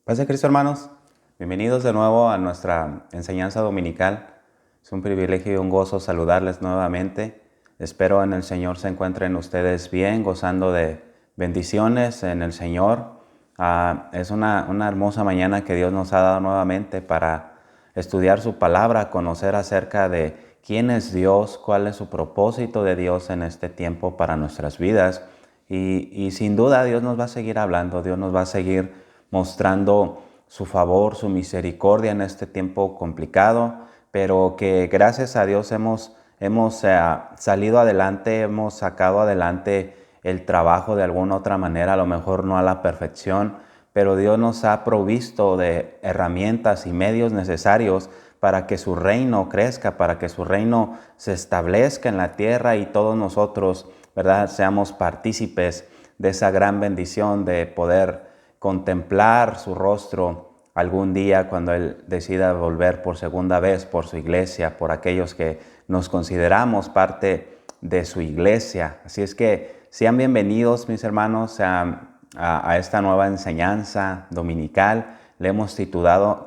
Paz de Cristo, hermanos. Bienvenidos de nuevo a nuestra enseñanza dominical. Es un privilegio y un gozo saludarles nuevamente. Espero en el Señor se encuentren ustedes bien, gozando de bendiciones en el Señor. Es una hermosa mañana que Dios nos ha dado nuevamente para estudiar su palabra, conocer acerca de quién es Dios, cuál es su propósito de Dios en este tiempo para nuestras vidas. Y sin duda Dios nos va a seguir hablando, Dios nos va a seguir mostrando su favor, su misericordia en este tiempo complicado, pero que gracias a Dios hemos salido adelante, hemos sacado adelante el trabajo de alguna otra manera, a lo mejor no a la perfección, pero Dios nos ha provisto de herramientas y medios necesarios para que su reino crezca, para que su reino se establezca en la tierra y todos nosotros, ¿verdad?, seamos partícipes de esa gran bendición de poder contemplar su rostro algún día cuando Él decida volver por segunda vez por su iglesia, por aquellos que nos consideramos parte de su iglesia. Así es que sean bienvenidos, mis hermanos, a esta nueva enseñanza dominical. Le hemos titulado,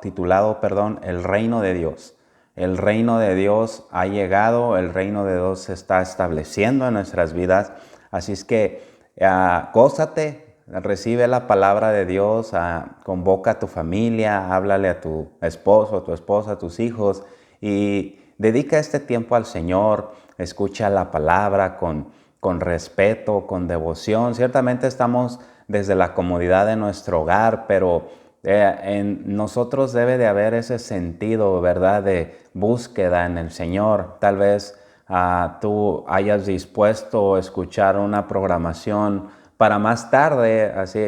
El Reino de Dios. El reino de Dios ha llegado, el reino de Dios se está estableciendo en nuestras vidas. Así es que gózate, recibe la palabra de Dios, convoca a tu familia, háblale a tu esposo, a tu esposa, a tus hijos y dedica este tiempo al Señor, escucha la palabra con respeto, con devoción. Ciertamente estamos desde la comodidad de nuestro hogar, pero en nosotros debe de haber ese sentido, ¿verdad?, de búsqueda en el Señor. Tal vez tú hayas dispuesto a escuchar una programación para más tarde, así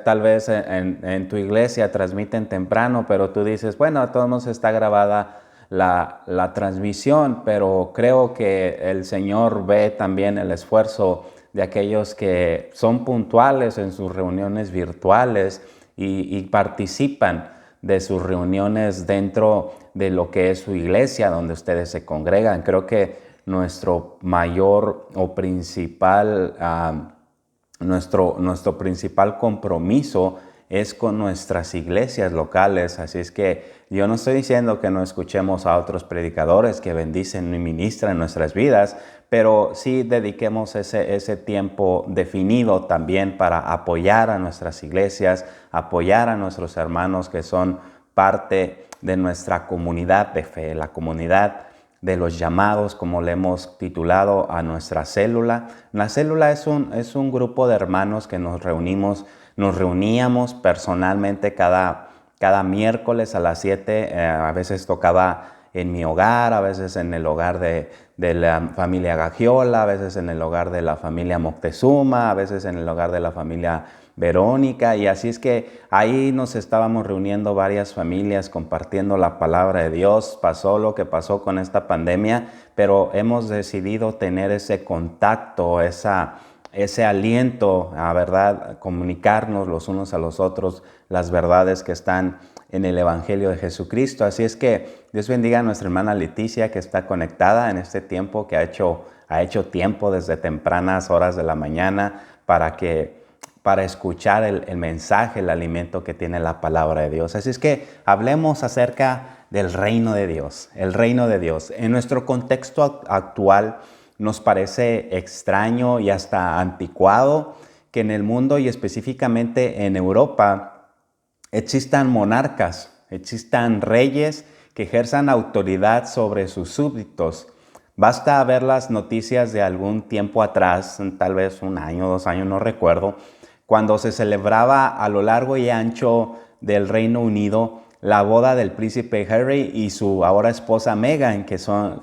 tal vez en tu iglesia transmiten temprano, pero tú dices, bueno, a todos modos está grabada la transmisión, pero creo que el Señor ve también el esfuerzo de aquellos que son puntuales en sus reuniones virtuales y participan de sus reuniones dentro de lo que es su iglesia, donde ustedes se congregan. Creo que nuestro mayor o principal nuestro principal compromiso es con nuestras iglesias locales. Así es que yo no estoy diciendo que no escuchemos a otros predicadores que bendicen y ministran en nuestras vidas, pero sí dediquemos ese tiempo definido también para apoyar a nuestras iglesias, apoyar a nuestros hermanos que son parte de nuestra comunidad de fe, la comunidad de los llamados, como le hemos titulado a nuestra célula. La célula es un grupo de hermanos que nos reuníamos personalmente cada miércoles a las 7. A veces tocaba en mi hogar, a veces en el hogar de la familia Gagiola, a veces en el hogar de la familia Moctezuma, a veces en el hogar de la familia Verónica, y así es que ahí nos estábamos reuniendo varias familias compartiendo la palabra de Dios. Pasó lo que pasó con esta pandemia, pero hemos decidido tener ese contacto, ese aliento, a verdad, comunicarnos los unos a los otros las verdades que están en el Evangelio de Jesucristo. Así es que Dios bendiga a nuestra hermana Leticia, que está conectada en este tiempo, que ha hecho tiempo desde tempranas horas de la mañana para escuchar el mensaje, el alimento que tiene la palabra de Dios. Así es que hablemos acerca del reino de Dios, el reino de Dios. En nuestro contexto actual nos parece extraño y hasta anticuado que en el mundo y específicamente en Europa existan monarcas, existan reyes que ejerzan autoridad sobre sus súbditos. Basta ver las noticias de algún tiempo atrás, tal vez 1 año, 2 años, no recuerdo, cuando se celebraba a lo largo y ancho del Reino Unido la boda del príncipe Harry y su ahora esposa Meghan, que son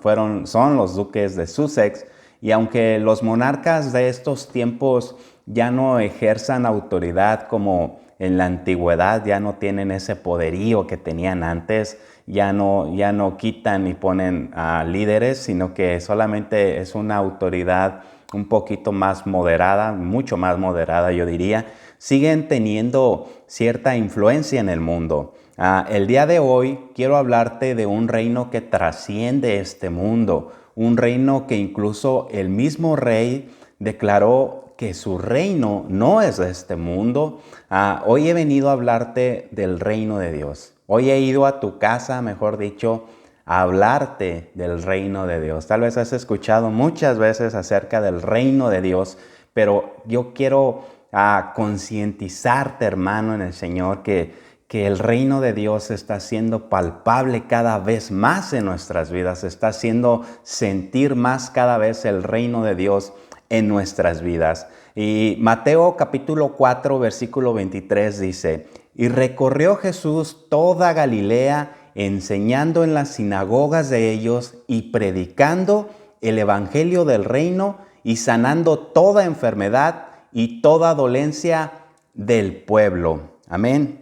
los duques de Sussex. Y aunque los monarcas de estos tiempos ya no ejerzan autoridad como en la antigüedad, ya no tienen ese poderío que tenían antes, ya no quitan y ponen a líderes, sino que solamente es una autoridad un poquito más moderada, mucho más moderada yo diría, siguen teniendo cierta influencia en el mundo. El día de hoy quiero hablarte de un reino que trasciende este mundo, un reino que incluso el mismo rey declaró que su reino no es de este mundo. Hoy he venido a hablarte del reino de Dios. Hoy he ido a tu casa, mejor dicho, a hablarte del reino de Dios. Tal vez has escuchado muchas veces acerca del reino de Dios, pero yo quiero concientizarte, hermano, en el Señor, que el reino de Dios está siendo palpable cada vez más en nuestras vidas, está haciendo sentir más cada vez el reino de Dios en nuestras vidas. Y Mateo capítulo 4, versículo 23 dice, y recorrió Jesús toda Galilea, enseñando en las sinagogas de ellos y predicando el evangelio del reino y sanando toda enfermedad y toda dolencia del pueblo. Amén.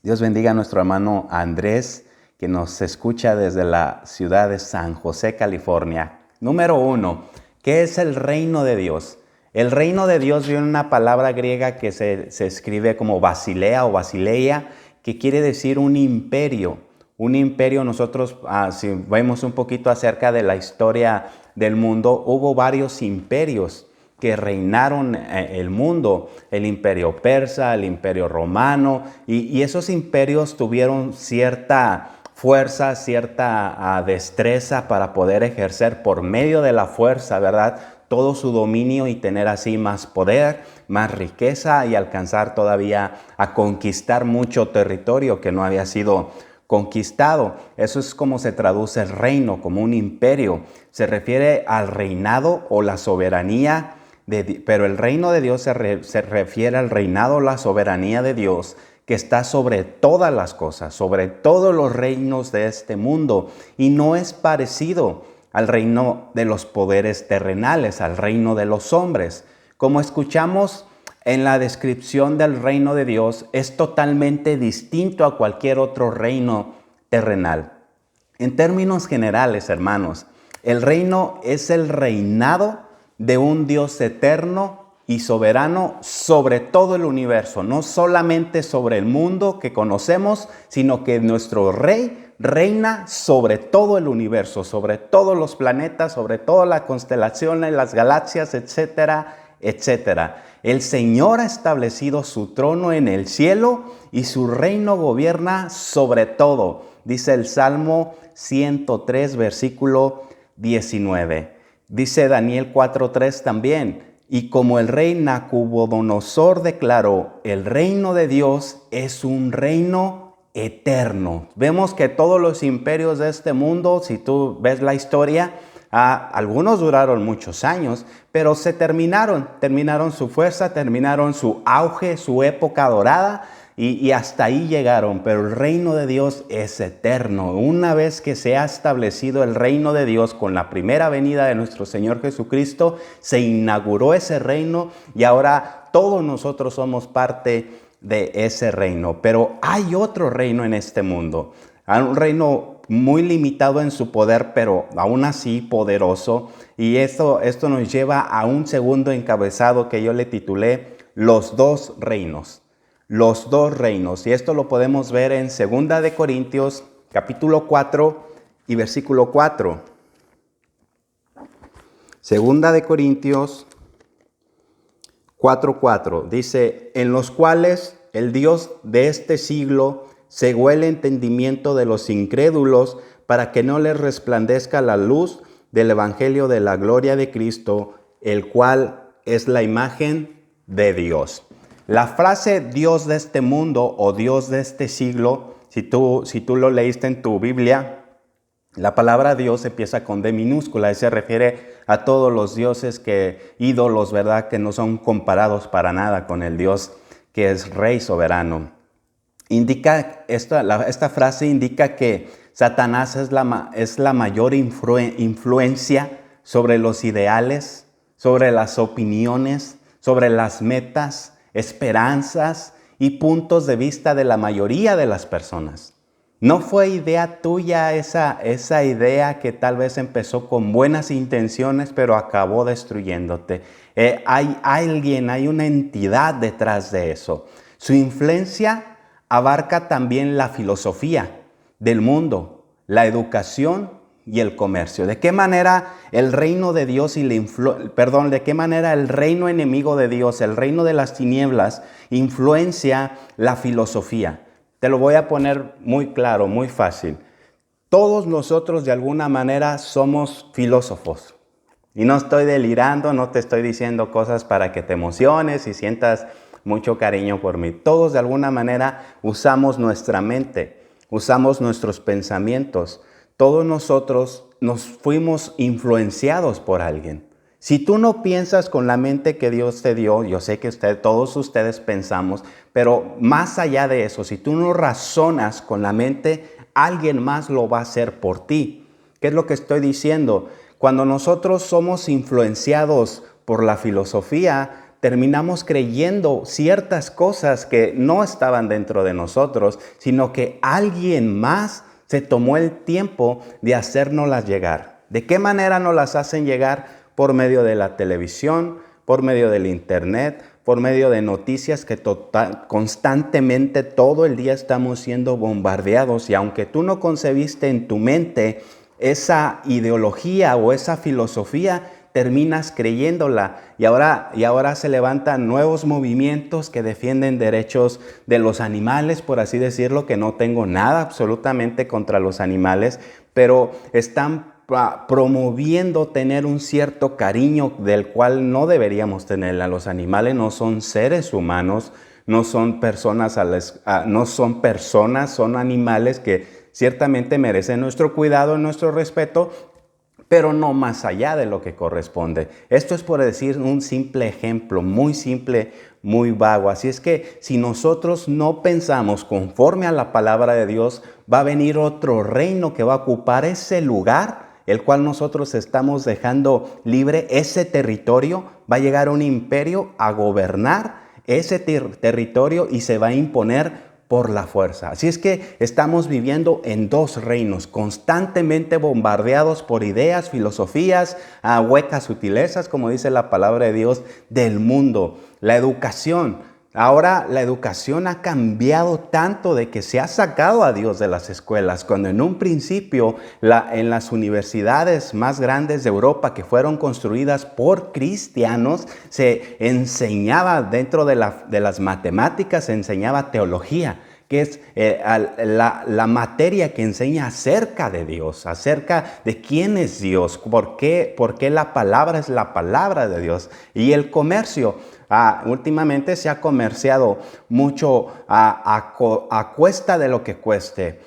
Dios bendiga a nuestro hermano Andrés, que nos escucha desde la ciudad de San José, California. Número 1, ¿qué es el reino de Dios? El reino de Dios viene una palabra griega que se escribe como basilea o basileia, que quiere decir un imperio. Un imperio, nosotros, si vemos un poquito acerca de la historia del mundo, hubo varios imperios que reinaron el mundo, el imperio persa, el imperio romano, y esos imperios tuvieron cierta fuerza, cierta destreza para poder ejercer por medio de la fuerza, ¿verdad?, todo su dominio y tener así más poder, más riqueza y alcanzar todavía a conquistar mucho territorio que no había sido conquistado. Eso es como se traduce el reino, como un imperio. Se refiere al reinado o la soberanía, pero el reino de Dios se refiere al reinado o la soberanía de Dios que está sobre todas las cosas, sobre todos los reinos de este mundo, y no es parecido al reino de los poderes terrenales, al reino de los hombres. Como escuchamos en la descripción del reino de Dios, es totalmente distinto a cualquier otro reino terrenal. En términos generales, hermanos, el reino es el reinado de un Dios eterno y soberano sobre todo el universo, no solamente sobre el mundo que conocemos, sino que nuestro Rey reina sobre todo el universo, sobre todos los planetas, sobre todas las constelaciones, las galaxias, etcétera, etcétera. El Señor ha establecido su trono en el cielo y su reino gobierna sobre todo, dice el Salmo 103, versículo 19. Dice Daniel 4:3 también, y como el rey Nabucodonosor declaró, el reino de Dios es un reino eterno. Vemos que todos los imperios de este mundo, si tú ves la historia, algunos duraron muchos años, pero se terminaron su fuerza, terminaron su auge, su época dorada, y hasta ahí llegaron. Pero el reino de Dios es eterno. Una vez que se ha establecido el reino de Dios con la primera venida de nuestro Señor Jesucristo, se inauguró ese reino y ahora todos nosotros somos parte de ese reino. Pero hay otro reino en este mundo, un reino muy limitado en su poder, pero aún así poderoso. Y esto nos lleva a un segundo encabezado que yo le titulé Los dos reinos. Los dos reinos. Y esto lo podemos ver en 2 de Corintios, capítulo 4 y versículo 4. 2 de Corintios 4:4 dice, en los cuales el Dios de este siglo cegó el entendimiento de los incrédulos para que no les resplandezca la luz del evangelio de la gloria de Cristo, el cual es la imagen de Dios. La frase Dios de este mundo o Dios de este siglo, si tú lo leíste en tu Biblia, la palabra Dios empieza con D minúscula y se refiere a todos los dioses ídolos, ¿verdad?, que no son comparados para nada con el Dios que es Rey soberano. Esta frase indica que Satanás es la mayor influencia sobre los ideales, sobre las opiniones, sobre las metas, esperanzas y puntos de vista de la mayoría de las personas. ¿No fue idea tuya esa idea que tal vez empezó con buenas intenciones, pero acabó destruyéndote? Hay una entidad detrás de eso. Su influencia abarca también la filosofía del mundo, la educación y el comercio. ¿De qué manera el reino de Dios de qué manera el reino enemigo de Dios, el reino de las tinieblas, influencia la filosofía? Te lo voy a poner muy claro, muy fácil. Todos nosotros de alguna manera somos filósofos. Y no estoy delirando, no te estoy diciendo cosas para que te emociones y sientas mucho cariño por mí. Todos de alguna manera usamos nuestra mente, usamos nuestros pensamientos. Todos nosotros nos fuimos influenciados por alguien. Si tú no piensas con la mente que Dios te dio, yo sé que todos ustedes pensamos, pero más allá de eso, si tú no razonas con la mente, alguien más lo va a hacer por ti. ¿Qué es lo que estoy diciendo? Cuando nosotros somos influenciados por la filosofía, terminamos creyendo ciertas cosas que no estaban dentro de nosotros, sino que alguien más se tomó el tiempo de hacérnoslas llegar. ¿De qué manera nos las hacen llegar? Por medio de la televisión, por medio del internet, por medio de noticias que constantemente todo el día estamos siendo bombardeados. Y aunque tú no concebiste en tu mente esa ideología o esa filosofía, terminas creyéndola y ahora se levantan nuevos movimientos que defienden derechos de los animales, por así decirlo, que no tengo nada absolutamente contra los animales, pero están promoviendo tener un cierto cariño del cual no deberíamos tenerla. Los animales no son seres humanos, no son personas, son animales que ciertamente merecen nuestro cuidado y nuestro respeto, pero no más allá de lo que corresponde. Esto es por decir un simple ejemplo, muy simple, muy vago. Así es que si nosotros no pensamos conforme a la palabra de Dios, va a venir otro reino que va a ocupar ese lugar, el cual nosotros estamos dejando libre, ese territorio. Va a llegar un imperio a gobernar ese territorio y se va a imponer por la fuerza. Así es que estamos viviendo en dos reinos, constantemente bombardeados por ideas, filosofías, huecas sutilezas, como dice la palabra de Dios, del mundo. La educación. Ahora la educación ha cambiado tanto de que se ha sacado a Dios de las escuelas, cuando en un principio en las universidades más grandes de Europa, que fueron construidas por cristianos, se enseñaba dentro de las matemáticas, se enseñaba teología, que es la materia que enseña acerca de Dios, acerca de quién es Dios, por qué la palabra es la palabra de Dios. Y el comercio. Últimamente se ha comerciado mucho a cuesta de lo que cueste.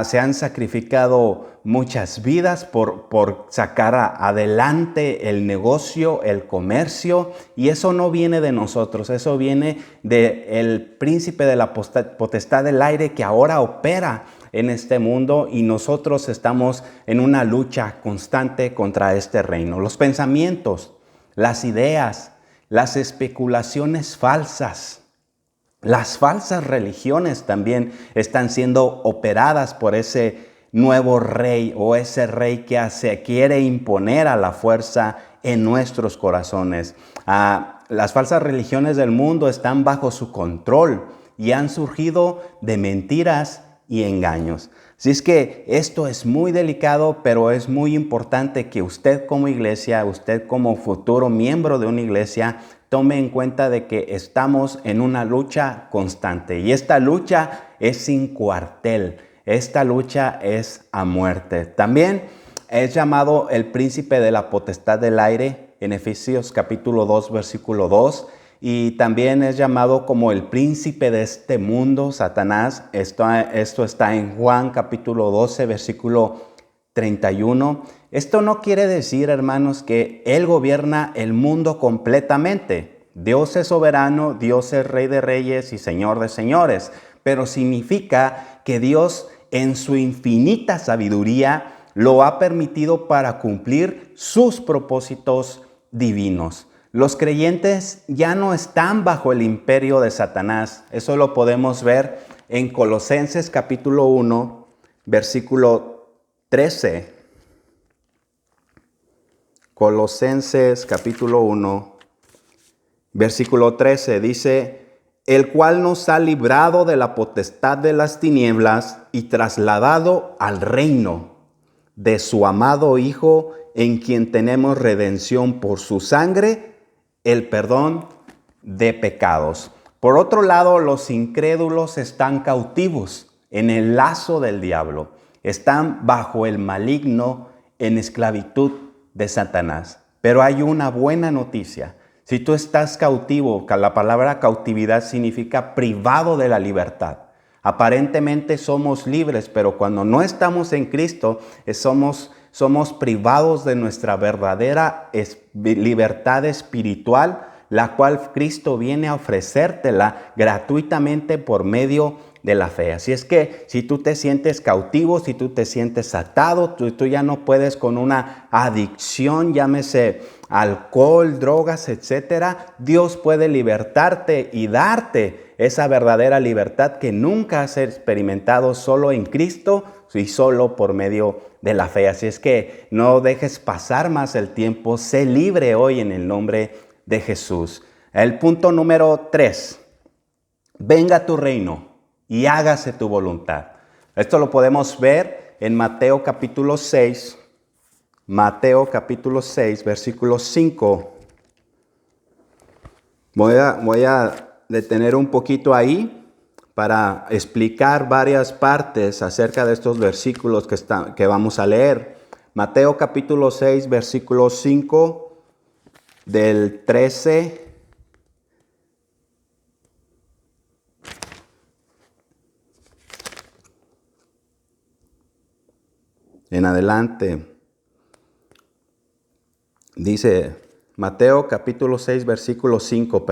Se han sacrificado muchas vidas por sacar adelante el negocio, el comercio, y eso no viene de nosotros, eso viene del príncipe de la potestad del aire que ahora opera en este mundo, y nosotros estamos en una lucha constante contra este reino. Los pensamientos, las ideas, las especulaciones falsas, las falsas religiones también están siendo operadas por ese nuevo rey o ese rey que se quiere imponer a la fuerza en nuestros corazones. Las falsas religiones del mundo están bajo su control y han surgido de mentiras y engaños. Así es que esto es muy delicado, pero es muy importante que usted como iglesia, usted como futuro miembro de una iglesia, tome en cuenta de que estamos en una lucha constante. Y esta lucha es sin cuartel. Esta lucha es a muerte. También es llamado el príncipe de la potestad del aire en Efesios capítulo 2, versículo 2. Y también es llamado como el príncipe de este mundo, Satanás. Esto está en Juan capítulo 12, versículo 31. Esto no quiere decir, hermanos, que Él gobierna el mundo completamente. Dios es soberano, Dios es Rey de reyes y Señor de señores. Pero significa que Dios, en su infinita sabiduría, lo ha permitido para cumplir sus propósitos divinos. Los creyentes ya no están bajo el imperio de Satanás. Eso lo podemos ver en Colosenses capítulo 1, versículo 13. Colosenses capítulo 1, versículo 13 dice: el cual nos ha librado de la potestad de las tinieblas y trasladado al reino de su amado Hijo, en quien tenemos redención por su sangre, el perdón de pecados. Por otro lado, los incrédulos están cautivos en el lazo del diablo. Están bajo el maligno, en esclavitud de Satanás. Pero hay una buena noticia. Si tú estás cautivo, la palabra cautividad significa privado de la libertad. Aparentemente somos libres, pero cuando no estamos en Cristo, somos privados de nuestra verdadera libertad espiritual, la cual Cristo viene a ofrecértela gratuitamente por medio de la fe. Así es que si tú te sientes cautivo, si tú te sientes atado, tú ya no puedes con una adicción, llámese alcohol, drogas, etcétera, Dios puede libertarte y darte esa verdadera libertad que nunca has experimentado solo en Cristo y solo por medio de la fe. Así es que no dejes pasar más el tiempo, sé libre hoy en el nombre de Jesús. El punto número 3, venga tu reino y hágase tu voluntad. Esto lo podemos ver en Mateo capítulo 6, versículo 5. Voy a detener un poquito ahí para explicar varias partes acerca de estos versículos que vamos a leer. Mateo capítulo 6, versículo 5, del 13 en adelante. Dice Mateo capítulo 6, versículo 5,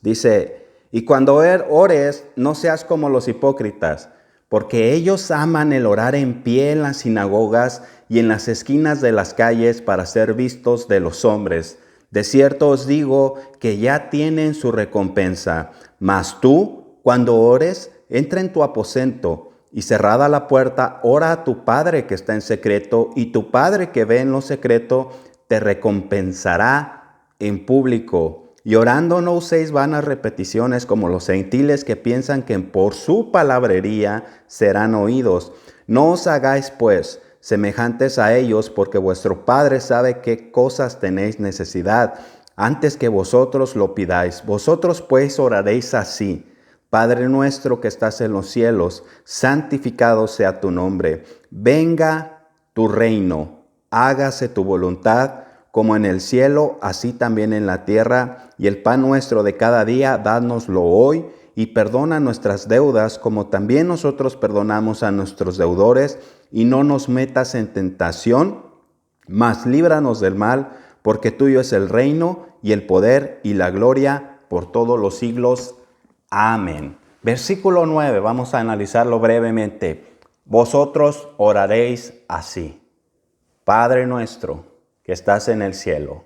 Dice, y cuando ores, no seas como los hipócritas, porque ellos aman el orar en pie en las sinagogas y en las esquinas de las calles para ser vistos de los hombres. De cierto os digo que ya tienen su recompensa. Mas tú, cuando ores, entra en tu aposento y cerrada la puerta, ora a tu Padre que está en secreto, y tu Padre que ve en lo secreto te recompensará en público. Y orando no uséis vanas repeticiones como los gentiles que piensan que por su palabrería serán oídos. No os hagáis pues semejantes a ellos, porque vuestro Padre sabe qué cosas tenéis necesidad antes que vosotros lo pidáis. Vosotros pues oraréis así: Padre nuestro que estás en los cielos, santificado sea tu nombre. Venga tu reino, hágase tu voluntad, como en el cielo, así también en la tierra. Y el pan nuestro de cada día, dánoslo hoy, y perdona nuestras deudas, como también nosotros perdonamos a nuestros deudores. Y no nos metas en tentación, mas líbranos del mal, porque tuyo es el reino, y el poder, y la gloria, por todos los siglos. Amén. Versículo 9, vamos a analizarlo brevemente. Vosotros oraréis así: Padre nuestro que estás en el cielo.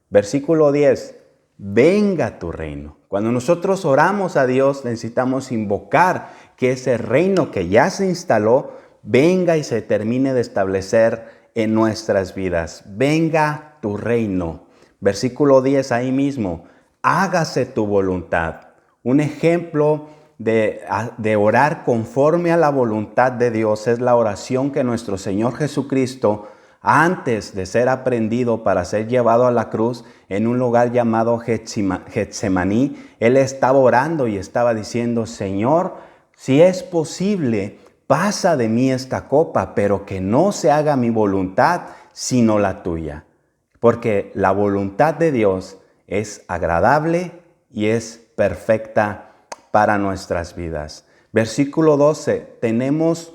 Versículo 10, venga tu reino. Cuando nosotros oramos a Dios, necesitamos invocar que ese reino que ya se instaló, venga y se termine de establecer en nuestras vidas. Venga tu reino. Versículo 10 ahí mismo, hágase tu voluntad. Un ejemplo de orar conforme a la voluntad de Dios es la oración que nuestro Señor Jesucristo, antes de ser aprendido para ser llevado a la cruz en un lugar llamado Getsemaní, Él estaba orando y estaba diciendo: Señor, si es posible, pasa de mí esta copa, pero que no se haga mi voluntad, sino la tuya. Porque la voluntad de Dios es agradable y es perfecta para nuestras vidas. Versículo 12, tenemos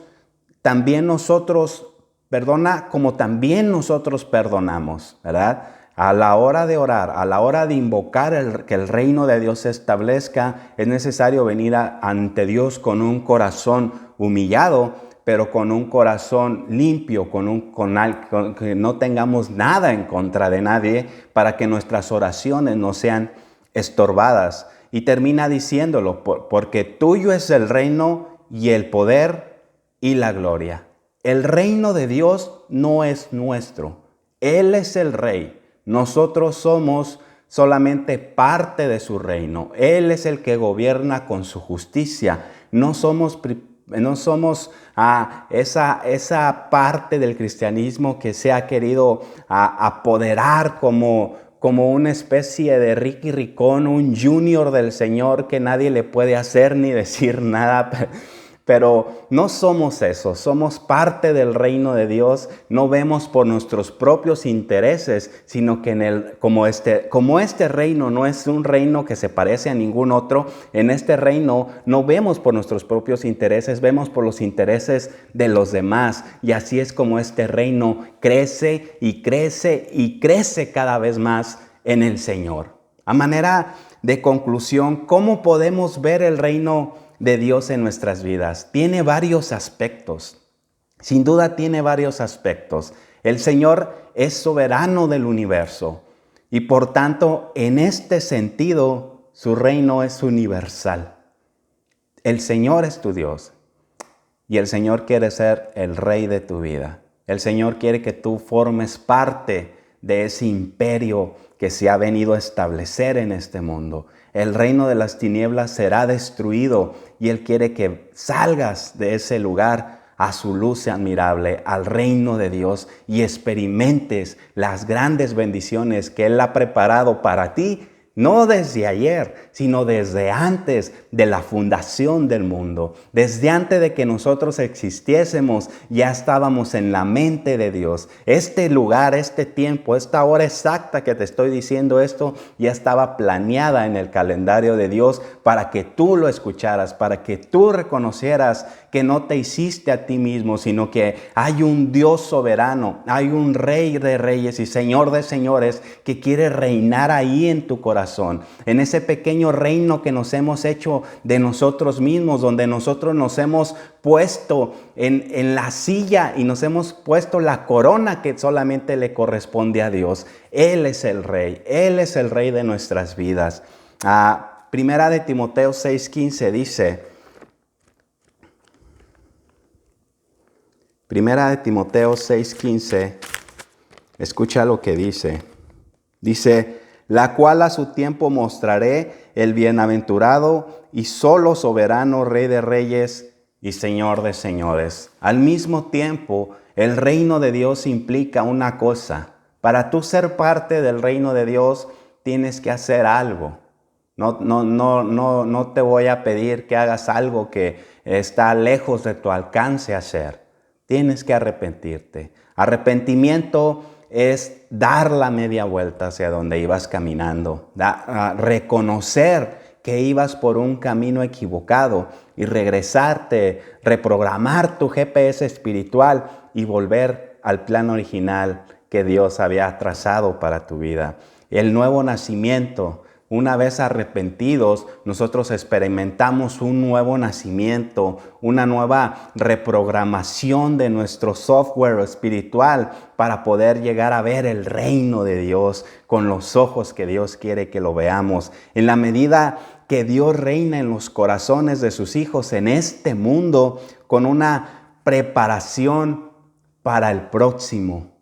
también nosotros, perdona como también nosotros perdonamos, ¿verdad? A la hora de orar, a la hora de invocar que el reino de Dios se establezca, es necesario venir ante Dios con un corazón humillado, pero con un corazón limpio, con que no tengamos nada en contra de nadie, para que nuestras oraciones no sean estorbadas. Y termina diciéndolo: porque tuyo es el reino y el poder y la gloria. El reino de Dios no es nuestro. Él es el rey. Nosotros somos solamente parte de su reino. Él es el que gobierna con su justicia. No somos No somos esa parte del cristianismo que se ha querido apoderar como una especie de Ricky Ricón, un junior del Señor que nadie le puede hacer ni decir nada. Pero no somos eso, somos parte del reino de Dios. No vemos por nuestros propios intereses, sino que como este reino no es un reino que se parece a ningún otro, en este reino no vemos por nuestros propios intereses, vemos por los intereses de los demás. Y así es como este reino crece y crece y crece cada vez más en el Señor. A manera de conclusión, ¿cómo podemos ver el reino de Dios en nuestras vidas? Tiene varios aspectos. Sin duda tiene varios aspectos. El Señor es soberano del universo y por tanto, en este sentido, su reino es universal. El Señor es tu Dios y el Señor quiere ser el rey de tu vida. El Señor quiere que tú formes parte de ese imperio que se ha venido a establecer en este mundo. El reino de las tinieblas será destruido y Él quiere que salgas de ese lugar a su luz admirable, al reino de Dios, y experimentes las grandes bendiciones que Él ha preparado para ti, no desde ayer, sino desde antes de la fundación del mundo. Desde antes de que nosotros existiésemos, ya estábamos en la mente de Dios. Este lugar, este tiempo, esta hora exacta que te estoy diciendo esto, ya estaba planeada en el calendario de Dios para que tú lo escucharas, para que tú reconocieras que no te hiciste a ti mismo, sino que hay un Dios soberano, hay un Rey de reyes y Señor de señores que quiere reinar ahí en tu corazón. En ese pequeño reino que nos hemos hecho de nosotros mismos, donde nosotros nos hemos puesto en la silla y nos hemos puesto la corona que solamente le corresponde a Dios. Él es el Rey de nuestras vidas. Primera de Timoteo 6:15 dice, Primera de Timoteo 6:15, escucha lo que dice. Dice, la cual a su tiempo mostraré el bienaventurado y solo soberano Rey de reyes y Señor de señores. Al mismo tiempo, el reino de Dios implica una cosa. Para tú ser parte del reino de Dios, tienes que hacer algo. No te voy a pedir que hagas algo que está lejos de tu alcance hacer. Tienes que arrepentirte. Arrepentimiento es dar la media vuelta hacia donde ibas caminando, reconocer que ibas por un camino equivocado y regresarte, reprogramar tu GPS espiritual y volver al plan original que Dios había trazado para tu vida. El nuevo nacimiento. Una vez arrepentidos, nosotros experimentamos un nuevo nacimiento, una nueva reprogramación de nuestro software espiritual para poder llegar a ver el reino de Dios con los ojos que Dios quiere que lo veamos. En la medida que Dios reina en los corazones de sus hijos en este mundo con una preparación para el próximo.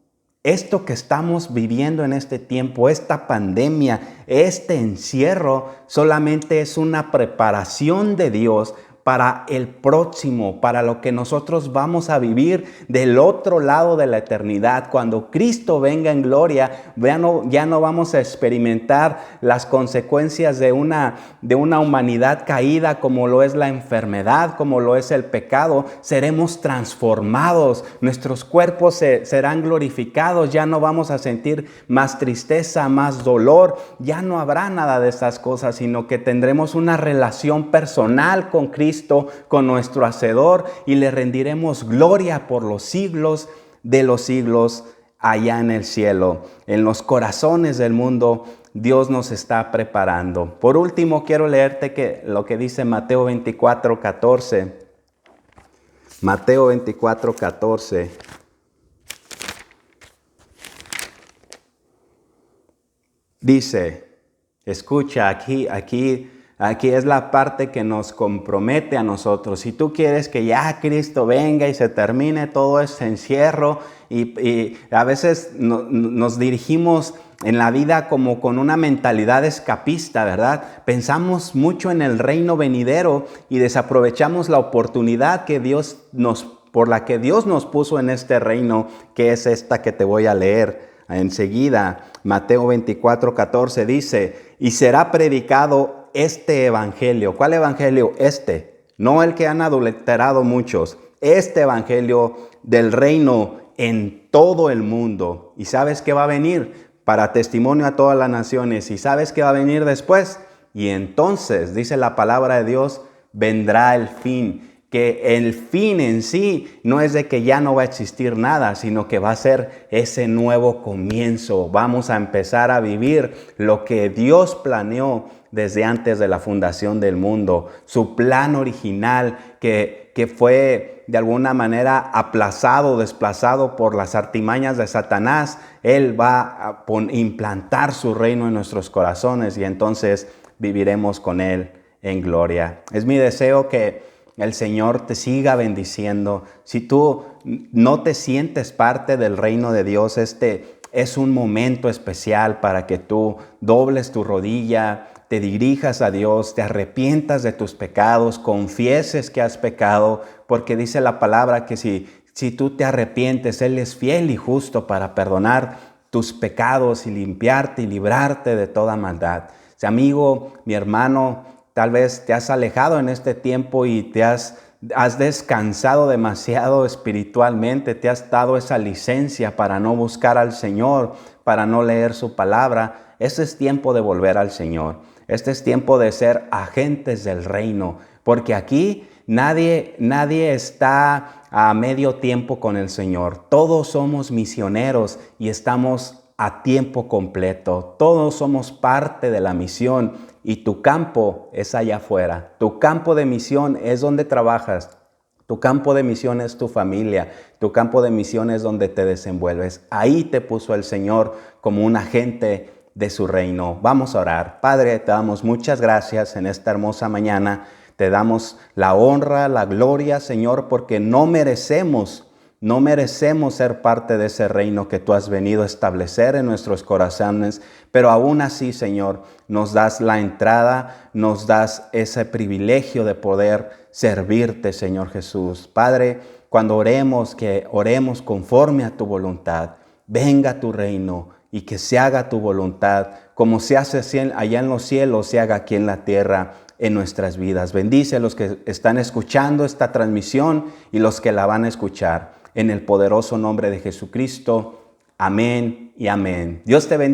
Esto que estamos viviendo en este tiempo, esta pandemia, este encierro, solamente es una preparación de Dios para el próximo, para lo que nosotros vamos a vivir del otro lado de la eternidad. Cuando Cristo venga en gloria, ya no vamos a experimentar las consecuencias de una humanidad caída, como lo es la enfermedad, como lo es el pecado. Seremos transformados, nuestros cuerpos serán glorificados, ya no vamos a sentir más tristeza, más dolor, ya no habrá nada de estas cosas, sino que tendremos una relación personal con Cristo, con nuestro Hacedor, y le rendiremos gloria por los siglos de los siglos allá en el cielo. En los corazones del mundo, Dios nos está preparando. Por último, quiero leerte lo que dice Mateo 24:14. Mateo 24:14. Dice, escucha, aquí es la parte que nos compromete a nosotros. Si tú quieres que ya Cristo venga y se termine todo ese encierro, y a veces nos dirigimos en la vida como con una mentalidad escapista, ¿verdad? Pensamos mucho en el reino venidero y desaprovechamos la oportunidad por la que Dios nos puso en este reino, que es esta que te voy a leer enseguida. Mateo 24:14 dice, y será predicado este evangelio. ¿Cuál evangelio? No el que han adulterado muchos. Este evangelio del reino en todo el mundo. ¿Y sabes qué va a venir? Para testimonio a todas las naciones. ¿Y sabes qué va a venir después? Y entonces, dice la palabra de Dios, vendrá el fin. Que el fin en sí no es de que ya no va a existir nada, sino que va a ser ese nuevo comienzo. Vamos a empezar a vivir lo que Dios planeó desde antes de la fundación del mundo. Su plan original que fue de alguna manera aplazado, desplazado por las artimañas de Satanás. Él va a implantar su reino en nuestros corazones y entonces viviremos con Él en gloria. Es mi deseo que el Señor te siga bendiciendo. Si tú no te sientes parte del reino de Dios, este es un momento especial para que tú dobles tu rodilla, te dirijas a Dios, te arrepientas de tus pecados, confieses que has pecado, porque dice la palabra que si tú te arrepientes, Él es fiel y justo para perdonar tus pecados y limpiarte y librarte de toda maldad. Si amigo, mi hermano, tal vez te has alejado en este tiempo y te has descansado demasiado espiritualmente, te has dado esa licencia para no buscar al Señor, para no leer su palabra. Este es tiempo de volver al Señor. Este es tiempo de ser agentes del reino, porque aquí nadie está a medio tiempo con el Señor. Todos somos misioneros y estamos a tiempo completo. Todos somos parte de la misión y tu campo es allá afuera. Tu campo de misión es donde trabajas. Tu campo de misión es tu familia. Tu campo de misión es donde te desenvuelves. Ahí te puso el Señor como un agente de su reino. Vamos a orar. Padre, te damos muchas gracias en esta hermosa mañana. Te damos la honra, la gloria, Señor, porque no merecemos ser parte de ese reino que tú has venido a establecer en nuestros corazones, pero aún así, Señor, nos das la entrada, nos das ese privilegio de poder servirte, Señor Jesús. Padre, cuando oremos, que oremos conforme a tu voluntad. Venga tu reino y que se haga tu voluntad, como se hace allá en los cielos, se haga aquí en la tierra, en nuestras vidas. Bendice a los que están escuchando esta transmisión y los que la van a escuchar. En el poderoso nombre de Jesucristo. Amén y amén. Dios te bendiga.